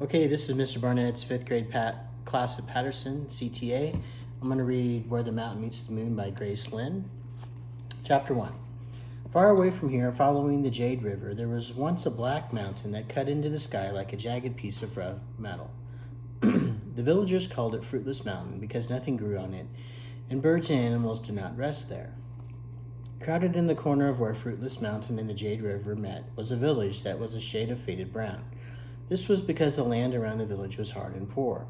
Okay, this is Mr. Barnett's fifth grade class at Patterson, CTA. I'm going to read Where the Mountain Meets the Moon by Grace Lynn. Chapter 1. Far away from here, following the Jade River, there was once a black mountain that cut into the sky like a jagged piece of rough metal. The villagers called it Fruitless Mountain because nothing grew on it, and birds and animals did not rest there. Crowded in the corner of where Fruitless Mountain and the Jade River met was a village that was a shade of faded brown. This was because the land around the village was hard and poor.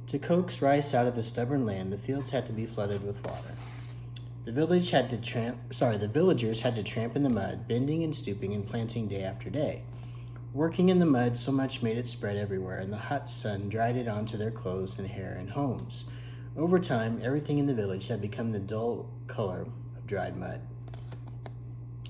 To coax rice out of the stubborn land, the fields had to be flooded with water. The villagers had to tramp in the mud, bending and stooping and planting day after day. Working in the mud so much made it spread everywhere, and the hot sun dried it onto their clothes and hair and homes. Over time, everything in the village had become the dull color of dried mud.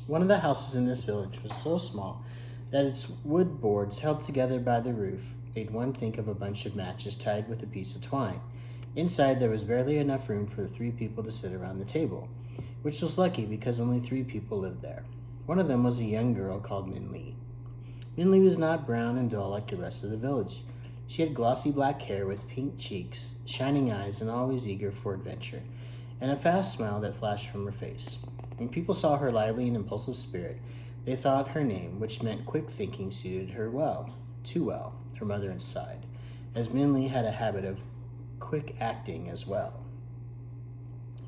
One of the houses in this village was so small that its wood boards, held together by the roof, made one think of a bunch of matches tied with a piece of twine. Inside, there was barely enough room for 3 people to sit around the table, which was lucky because only 3 people lived there. One of them was a young girl called Min Lee. Min Lee was not brown and dull like the rest of the village. She had glossy black hair with pink cheeks, shining eyes, and always eager for adventure, and a fast smile that flashed from her face. When people saw her lively and impulsive spirit, they thought her name, which meant quick thinking, suited her well, too well, her mother sighed, as Min Lee had a habit of quick acting as well.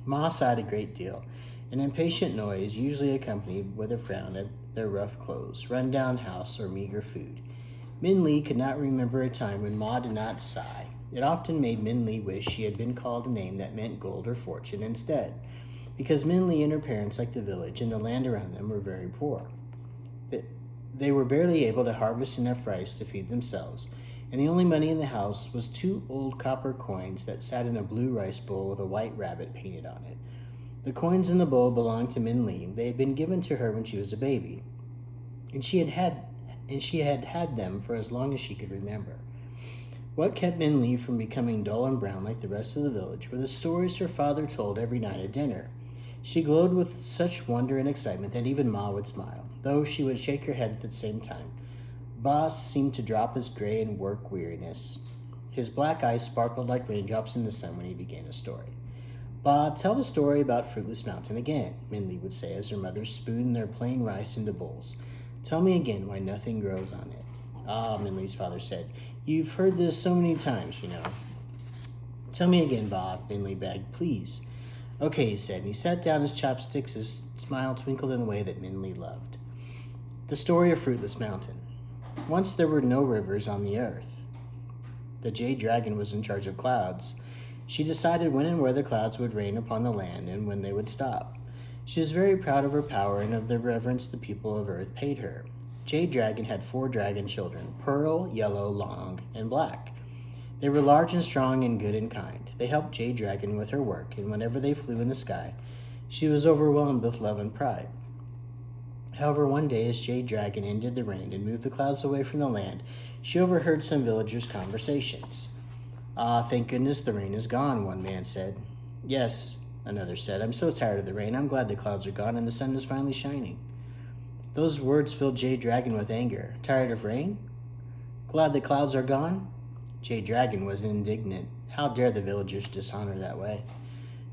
Ma sighed a great deal, an impatient noise usually accompanied with a frown at their rough clothes, run-down house, or meager food. Min Lee could not remember a time when Ma did not sigh. It often made Min Lee wish she had been called a name that meant gold or fortune instead, because Min Lee and her parents, like the village and the land around them, were very poor. They were barely able to harvest enough rice to feed themselves, and the only money in the house was 2 old copper coins that sat in a blue rice bowl with a white rabbit painted on it. The coins in the bowl belonged to Min Lee. They had been given to her when she was a baby, and she had had them for as long as she could remember. What kept Min Lee from becoming dull and brown like the rest of the village were the stories her father told every night at dinner. She glowed with such wonder and excitement that even Ma would smile, though she would shake her head at the same time. Ba seemed to drop his gray and work weariness. His black eyes sparkled like raindrops in the sun when he began a story. Ba, tell the story about Fruitless Mountain again, Min Lee would say as her mother spooned their plain rice into bowls. Tell me again why nothing grows on it. Ah, Min Lee's father said, you've heard this so many times, you know. Tell me again, Ba, Min Lee begged, please. Okay, he said, and he sat down his chopsticks. His smile twinkled in a way that Min Lee loved. The story of Fruitless Mountain. Once there were no rivers on the earth. The Jade Dragon was in charge of clouds. She decided when and where the clouds would rain upon the land and when they would stop. She was very proud of her power and of the reverence the people of Earth paid her. Jade Dragon had 4 dragon children, Pearl, Yellow, Long, and Black. They were large and strong and good and kind. They helped Jade Dragon with her work, and whenever they flew in the sky, she was overwhelmed with love and pride. However, one day as Jade Dragon ended the rain and moved the clouds away from the land, she overheard some villagers' conversations. Ah, thank goodness the rain is gone, one man said. Yes, another said, I'm so tired of the rain. I'm glad the clouds are gone and the sun is finally shining. Those words filled Jade Dragon with anger. Tired of rain? Glad the clouds are gone? Jade Dragon was indignant. How dare the villagers dishonor that way?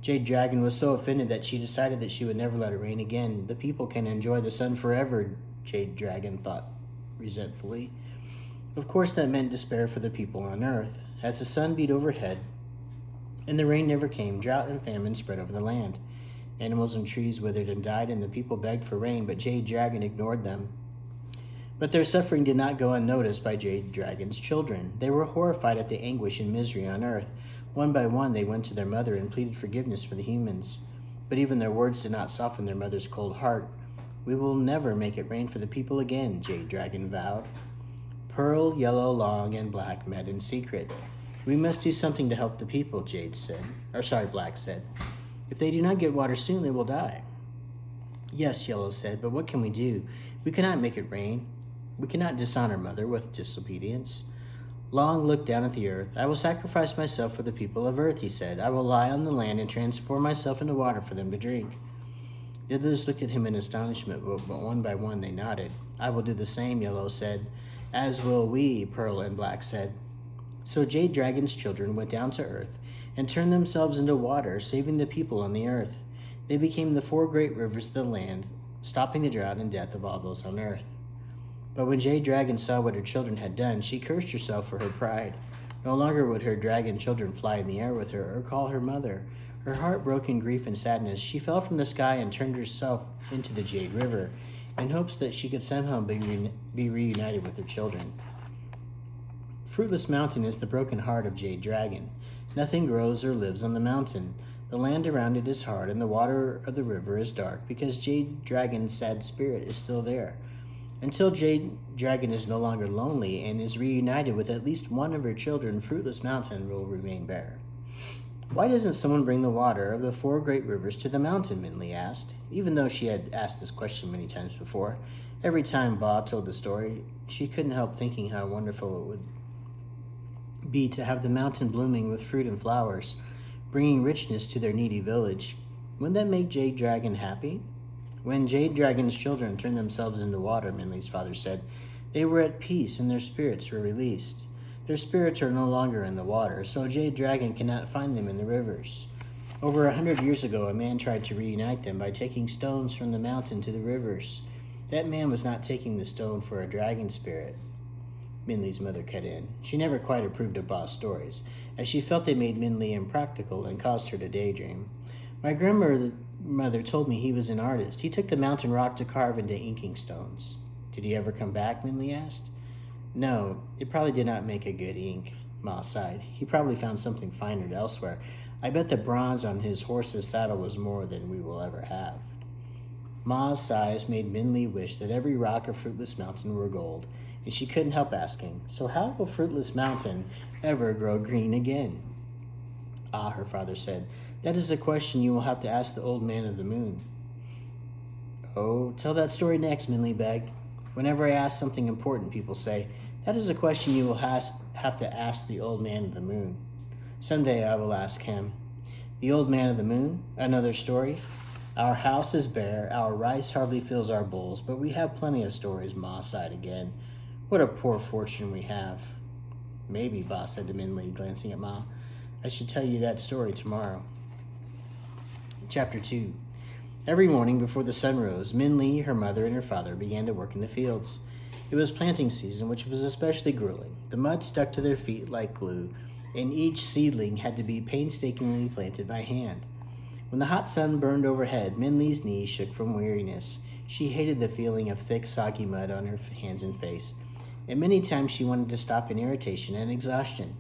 Jade Dragon was so offended that she decided that she would never let it rain again. The people can enjoy the sun forever, Jade Dragon thought resentfully. Of course, that meant despair for the people on Earth. As the sun beat overhead and the rain never came, drought and famine spread over the land. Animals and trees withered and died, and the people begged for rain, but Jade Dragon ignored them. But their suffering did not go unnoticed by Jade Dragon's children. They were horrified at the anguish and misery on Earth. One by one, they went to their mother and pleaded forgiveness for the humans. But even their words did not soften their mother's cold heart. We will never make it rain for the people again, Jade Dragon vowed. Pearl, Yellow, Long, and Black met in secret. We must do something to help the people, Black said. If they do not get water soon, they will die. Yes, Yellow said, but what can we do? We cannot make it rain. We cannot dishonor Mother with disobedience. Long looked down at the earth. I will sacrifice myself for the people of Earth, he said. I will lie on the land and transform myself into water for them to drink. The others looked at him in astonishment, but one by one they nodded. I will do the same, Yellow said. As will we, Pearl and Black said. So Jade Dragon's children went down to earth and turned themselves into water, saving the people on the earth. They became the 4 great rivers of the land, stopping the drought and death of all those on earth. But when Jade Dragon saw what her children had done, she cursed herself for her pride. No longer would her dragon children fly in the air with her or call her mother. Her heart broke in grief and sadness. She fell from the sky and turned herself into the Jade River in hopes that she could somehow be reunited with her children. Fruitless Mountain is the broken heart of Jade Dragon. Nothing grows or lives on the mountain. The land around it is hard, and the water of the river is dark, because Jade Dragon's sad spirit is still there. Until Jade Dragon is no longer lonely and is reunited with at least one of her children, Fruitless Mountain will remain bare. Why doesn't someone bring the water of the 4 great rivers to the mountain? Minli asked, even though she had asked this question many times before. Every time Ba told the story, she couldn't help thinking how wonderful it would be to have the mountain blooming with fruit and flowers, bringing richness to their needy village. Wouldn't that make Jade Dragon happy? When Jade Dragon's children turned themselves into water, Minli's father said, they were at peace and their spirits were released. Their spirits are no longer in the water, so Jade Dragon cannot find them in the rivers. Over 100 years ago, a man tried to reunite them by taking stones from the mountain to the rivers. That man was not taking the stone for a dragon spirit. Minli's mother cut in. She never quite approved of Ba's stories, as she felt they made Minli impractical and caused her to daydream. My grandmother told me he was an artist. He took the mountain rock to carve into inking stones. Did he ever come back? Minli asked. No, it probably did not make a good ink, Ma sighed. He probably found something finer elsewhere. I bet the bronze on his horse's saddle was more than we will ever have. Ma's sighs made Minli wish that every rock of Fruitless Mountain were gold, and she couldn't help asking, so how will Fruitless Mountain ever grow green again? Ah, her father said, that is a question you will have to ask the old man of the moon. Oh, tell that story next, Minli begged. Whenever I ask something important, people say, that is a question you will have to ask the old man of the moon. Someday I will ask him. The old man of the moon? Another story? Our house is bare, our rice hardly fills our bowls, but we have plenty of stories, Ma sighed again. What a poor fortune we have. Maybe, Ba said to Minli, glancing at Ma. I should tell you that story tomorrow. Chapter 2. Every morning before the sun rose, Minli, her mother, and her father began to work in the fields. It was planting season, which was especially grueling. The mud stuck to their feet like glue, and each seedling had to be painstakingly planted by hand. When the hot sun burned overhead, Minli's knees shook from weariness. She hated the feeling of thick, soggy mud on her hands and face, and many times she wanted to stop in irritation and exhaustion.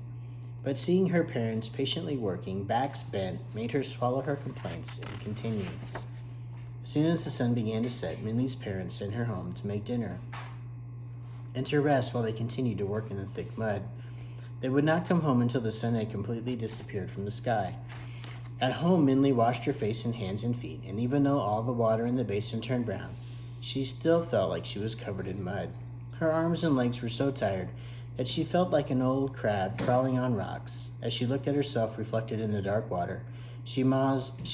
But seeing her parents patiently working, backs bent, made her swallow her complaints and continue. As soon as the sun began to set, Minli's parents sent her home to make dinner and to rest while they continued to work in the thick mud. They would not come home until the sun had completely disappeared from the sky. At home, Minli washed her face and hands and feet, and even though all the water in the basin turned brown, she still felt like she was covered in mud. Her arms and legs were so tired that she felt like an old crab crawling on rocks. As she looked at herself reflected in the dark water, she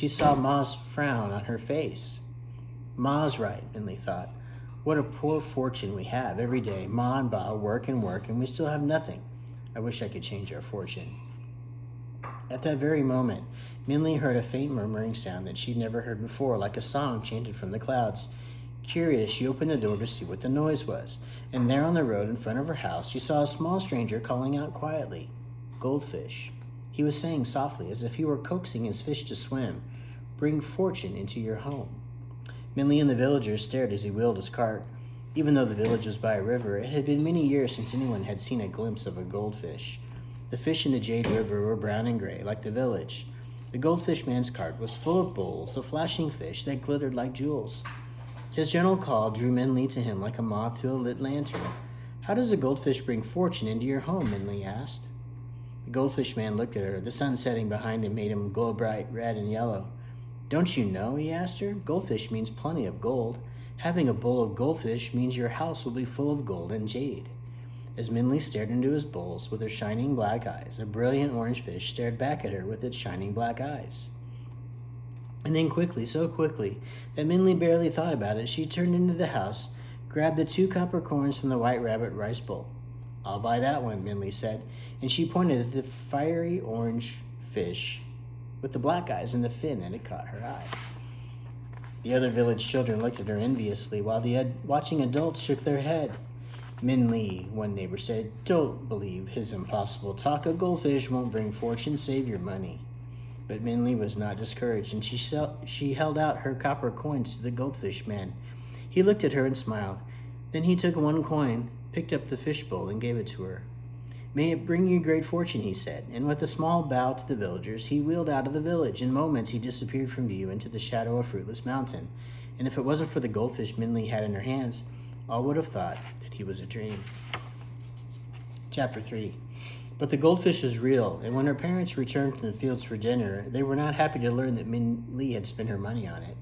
saw Ma's frown on her face. Ma's right, Minli thought. What a poor fortune we have. Every day, Ma and Ba work, and we still have nothing. I wish I could change our fortune. At that very moment, Minli heard a faint murmuring sound that she'd never heard before, like a song chanted from the clouds. Curious, she opened the door to see what the noise was, and there on the road in front of her house, she saw a small stranger calling out quietly, Goldfish. He was saying softly, as if he were coaxing his fish to swim, Bring fortune into your home. Minli and the villagers stared as he wheeled his cart. Even though the village was by a river, it had been many years since anyone had seen a glimpse of a goldfish. The fish in the Jade River were brown and gray, like the village. The goldfish man's cart was full of bowls of flashing fish that glittered like jewels. His gentle call drew Minli to him like a moth to a lit lantern. How does a goldfish bring fortune into your home? Minli asked. The goldfish man looked at her. The sun setting behind him made him glow bright red and yellow. Don't you know? He asked her. Goldfish means plenty of gold. Having a bowl of goldfish means your house will be full of gold and jade. As Minli stared into his bowls with her shining black eyes, a brilliant orange fish stared back at her with its shining black eyes. And then quickly, so quickly, that Minli barely thought about it, she turned into the house, Grab the 2 copper coins from the White Rabbit rice bowl. I'll buy that one, Minley said, and she pointed at the fiery orange fish with the black eyes and the fin that had caught her eye. The other village children looked at her enviously, while the watching adults shook their head. Minley, one neighbor said, don't believe his impossible talk. A goldfish won't bring fortune, save your money. But Minley was not discouraged, and she held out her copper coins to the goldfish man. He looked at her and smiled. Then he took 1 coin, picked up the fishbowl, and gave it to her. May it bring you great fortune, he said, and with a small bow to the villagers, he wheeled out of the village. In moments, he disappeared from view into the shadow of Fruitless Mountain, and if it wasn't for the goldfish Minley had in her hands, all would have thought that he was a dream. Chapter 3. But the goldfish was real, and when her parents returned to the fields for dinner, they were not happy to learn that Minley had spent her money on it.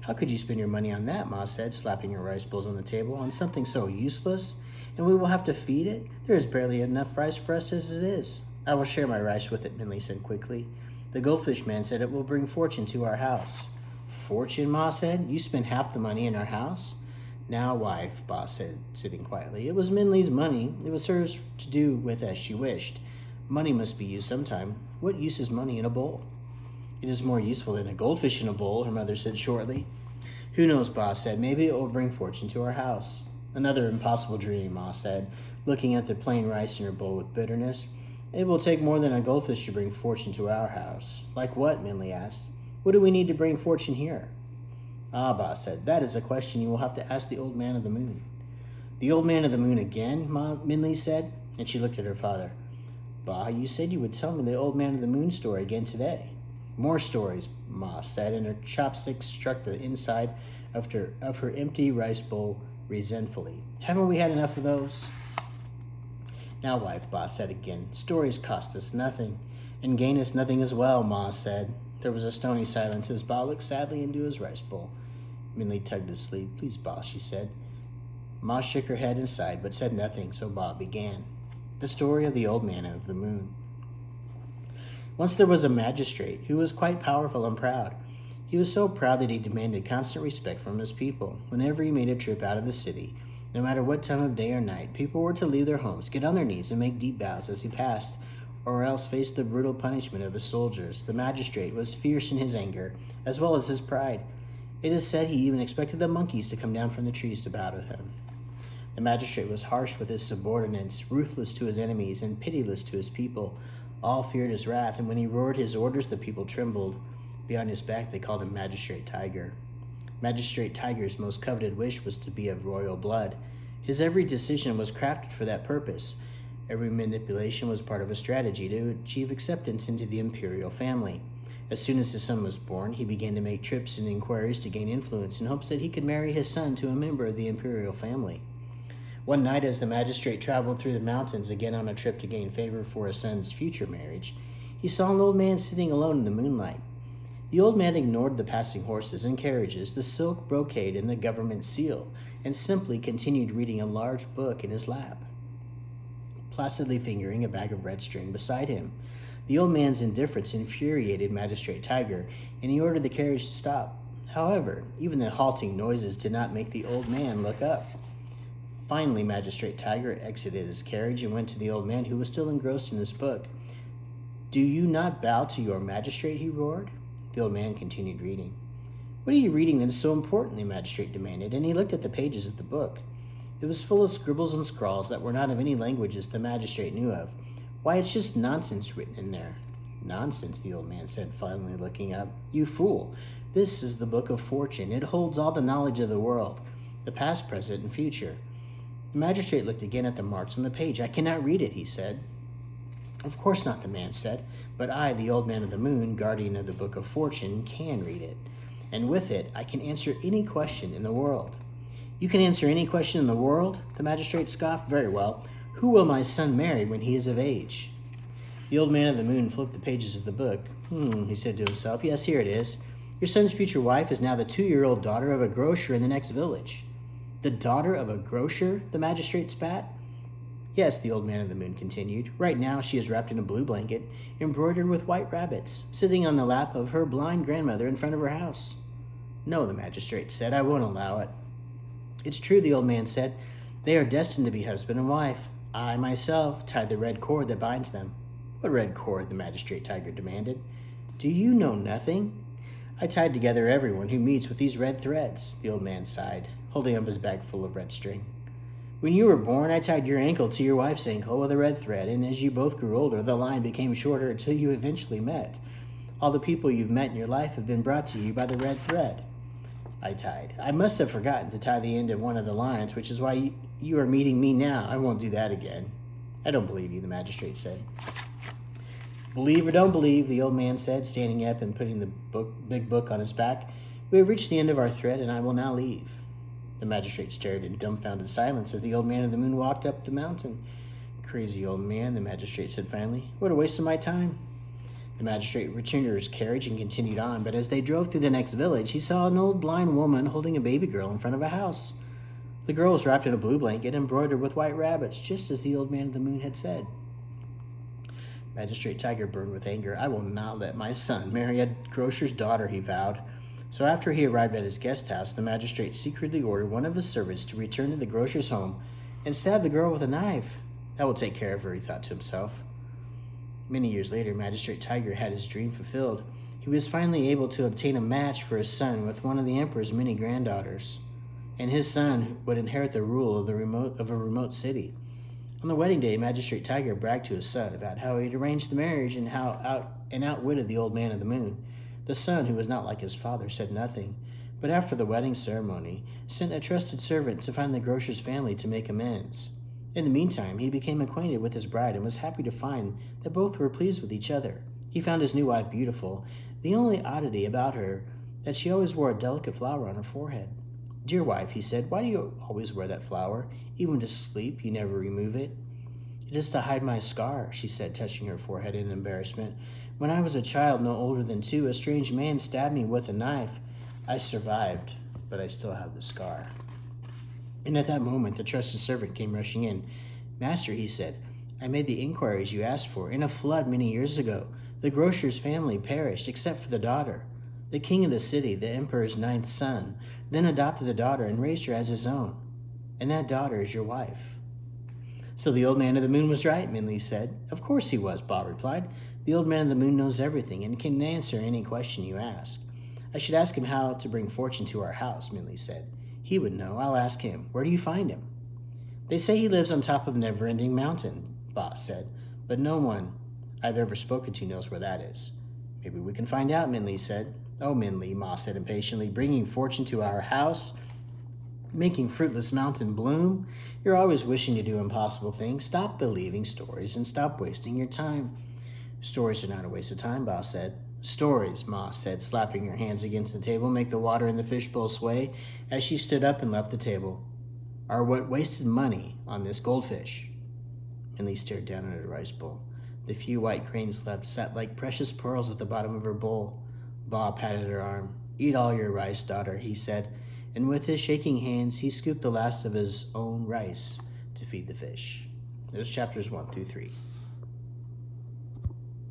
How could you spend your money on that, Ma said, slapping her rice bowls on the table, on something so useless? And we will have to feed it? There is barely enough rice for us as it is. I will share my rice with it, Minley said quickly. The goldfish man said it will bring fortune to our house. Fortune, Ma said? You spent half the money in our house? Now, wife, Ba said, sitting quietly. It was Minley's money. It was hers to do with as she wished. Money must be used sometime. What use is money in a bowl? It is more useful than a goldfish in a bowl, her mother said shortly. Who knows, Ba said. Maybe it will bring fortune to our house. Another impossible dream, Ma said, looking at the plain rice in her bowl with bitterness. It will take more than a goldfish to bring fortune to our house. Like what? Minley asked. What do we need to bring fortune here? Ah, Ba said, that is a question you will have to ask the old man of the moon. The old man of the moon again? Minley said, and she looked at her father. Ba, you said you would tell me the old man of the moon story again today. More stories, Ma said, and her chopsticks struck the inside of her empty rice bowl resentfully. Haven't we had enough of those? Now, wife, Ba said again, stories cost us nothing, and gain us nothing as well, Ma said. There was a stony silence as Ba looked sadly into his rice bowl. Minley tugged his sleeve. Please, Ba, she said. Ma shook her head and sighed, but said nothing, so Ba began. The story of the old man of the moon. Once there was a magistrate who was quite powerful and proud. He was so proud that he demanded constant respect from his people. Whenever he made a trip out of the city, no matter what time of day or night, people were to leave their homes, get on their knees, and make deep bows as he passed, or else face the brutal punishment of his soldiers. The magistrate was fierce in his anger, as well as his pride. It is said he even expected the monkeys to come down from the trees to bow to him. The magistrate was harsh with his subordinates, ruthless to his enemies, and pitiless to his people. All feared his wrath, and when he roared his orders, the people trembled. Behind his back, they called him Magistrate Tiger. Magistrate Tiger's most coveted wish was to be of royal blood. His every decision was crafted for that purpose. Every manipulation was part of a strategy to achieve acceptance into the imperial family. As soon as his son was born, he began to make trips and inquiries to gain influence in hopes that he could marry his son to a member of the imperial family. One night, as the magistrate traveled through the mountains again on a trip to gain favor for his son's future marriage, he saw an old man sitting alone in the moonlight. The old man ignored the passing horses and carriages, the silk brocade, and the government seal, and simply continued reading a large book in his lap, placidly fingering a bag of red string beside him. The old man's indifference infuriated Magistrate Tiger, and he ordered the carriage to stop. However, even the halting noises did not make the old man look up. Finally, Magistrate Tiger exited his carriage and went to the old man, who was still engrossed in his book. Do you not bow to your magistrate? He roared. The old man continued reading. What are you reading that is so important? The magistrate demanded, and he looked at the pages of the book. It was full of scribbles and scrawls that were not of any languages the magistrate knew of. Why, it's just nonsense written in there. Nonsense, the old man said, finally looking up. You fool. This is the book of fortune. It holds all the knowledge of the world, the past, present, and future. The magistrate looked again at the marks on the page. I cannot read it, he said. Of course not, the man said, but I, the old man of the moon, guardian of the book of fortune, can read it. And with it, I can answer any question in the world. You can answer any question in the world? The magistrate scoffed. Very well. Who will my son marry when he is of age? The old man of the moon flipped the pages of the book. He said to himself. Yes, here it is. Your son's future wife is now the 2-year-old daughter of a grocer in the next village. The daughter of a grocer? The magistrate spat. Yes, the old man of the moon continued. Right now she is wrapped in a blue blanket, embroidered with white rabbits, sitting on the lap of her blind grandmother in front of her house. No, the magistrate said, I won't allow it. It's true, the old man said. They are destined to be husband and wife. I myself tied the red cord that binds them. What red cord? The magistrate tiger demanded. Do you know nothing? I tied together everyone who meets with these red threads, the old man sighed, holding up his bag full of red string. When you were born, I tied your ankle to your wife's ankle with a red thread, and as you both grew older, the line became shorter until you eventually met. All the people you've met in your life have been brought to you by the red thread I tied. I must have forgotten to tie the end of one of the lines, which is why you are meeting me now. I won't do that again. I don't believe you, the magistrate said. Believe or don't believe, the old man said, standing up and putting the big book on his back. We have reached the end of our thread, and I will now leave. The magistrate stared in dumbfounded silence as the old man of the moon walked up the mountain. Crazy old man, the magistrate said finally. What a waste of my time. The magistrate returned to his carriage and continued on, but as they drove through the next village, he saw an old blind woman holding a baby girl in front of a house. The girl was wrapped in a blue blanket embroidered with white rabbits, just as the old man of the moon had said. Magistrate Tiger burned with anger. I will not let my son marry a grocer's daughter, he vowed. So after he arrived at his guest house, the magistrate secretly ordered one of his servants to return to the grocer's home and stab the girl with a knife. That will take care of her, he thought to himself. Many years later, Magistrate Tiger had his dream fulfilled. He was finally able to obtain a match for his son with one of the emperor's many granddaughters, and his son would inherit the rule of a remote city. On the wedding day, Magistrate Tiger bragged to his son about how he'd arranged the marriage and outwitted the old man of the moon. The son, who was not like his father, said nothing, but after the wedding ceremony, sent a trusted servant to find the grocer's family to make amends. In the meantime, he became acquainted with his bride and was happy to find that both were pleased with each other. He found his new wife beautiful, the only oddity about her that she always wore a delicate flower on her forehead. Dear wife, he said, why do you always wear that flower? Even to sleep, you never remove it. It is to hide my scar, she said, touching her forehead in embarrassment. When I was a child no older than 2, a strange man stabbed me with a knife. I survived, but I still have the scar. And at that moment, the trusted servant came rushing in. Master, he said, I made the inquiries you asked for. In a flood many years ago, the grocer's family perished, except for the daughter. The king of the city, the emperor's 9th son, then adopted the daughter and raised her as his own. And that daughter is your wife. So the old man of the moon was right, Minley said. Of course he was, Bob replied. The old man of the moon knows everything and can answer any question you ask. I should ask him how to bring fortune to our house, Minley said. He would know. I'll ask him. Where do you find him? They say he lives on top of Never-Ending Mountain, Boss said, but no one I've ever spoken to knows where that is. Maybe we can find out, Minley said. Oh, Minley, Ma said impatiently, bringing fortune to our house, making Fruitless Mountain bloom. You're always wishing to do impossible things. Stop believing stories and stop wasting your time. Stories are not a waste of time, Boss said. Stories, Ma said, slapping her hands against the table, make the water in the fishbowl sway as she stood up and left the table, are what wasted money on this goldfish. Minley stared down at her rice bowl. The few white grains left sat like precious pearls at the bottom of her bowl. Bob patted her arm. Eat all your rice, daughter, he said, and with his shaking hands, he scooped the last of his own rice to feed the fish. Those chapters 1 through 3.